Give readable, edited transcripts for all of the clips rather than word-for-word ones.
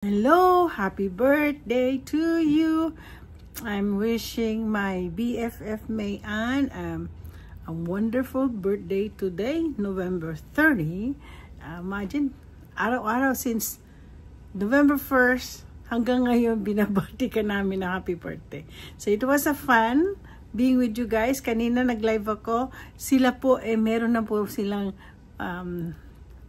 Hello, happy birthday to you. I'm wishing my BFF Mayan a wonderful birthday today, November 30. Imagine, araw-araw since November 1st hanggang ngayon binabati ka namin na happy birthday. So it was a fun being with you guys. Kanina nag-live ako. Sila po, meron na po silang, ano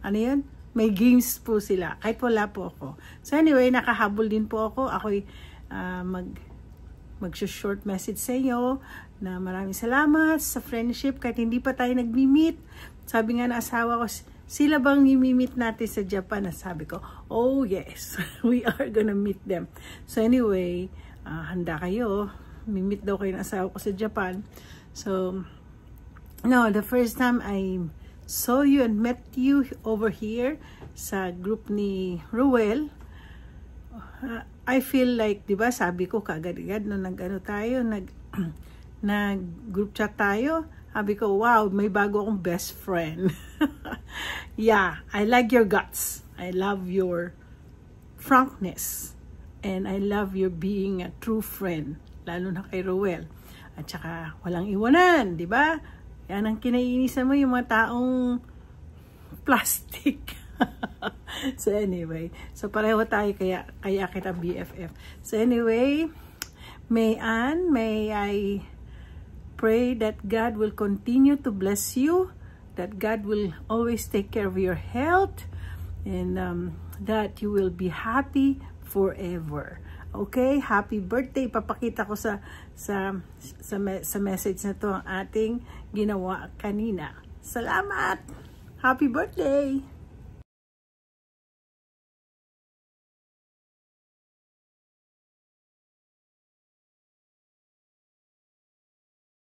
yun? May games po sila. Kahit wala po ako. So anyway, nakahabol din po ako. Ako'y mag-short message sa inyo na maraming salamat sa friendship kahit hindi pa tayo nag-meet. Sabi nga na asawa ko, sila bang i-meet natin sa Japan? Sabi ko, oh yes, we are gonna meet them. So anyway, handa kayo. Meet daw kayo ng asawa ko sa Japan. So, no, the first time I saw you and met you over here sa group ni Ruel, I feel like, di ba, sabi ko kaagad-agad nung nag-ano tayo, nag-group chat tayo, sabi ko, wow, may bago akong best friend. Yeah, I like your guts. I love your frankness. And I love your being a true friend, lalo na kay Ruel. At saka, walang iwanan, di ba? Yan ang kinaiinisan mo, yung mga taong plastic. So anyway, so pareho tayo, kaya kita BFF. So anyway, may I pray that God will continue to bless you, that God will always take care of your health, and that you will be happy forever. Okay, happy birthday. Papakita ko sa message na to ang ating ginawa kanina. Salamat! Happy birthday!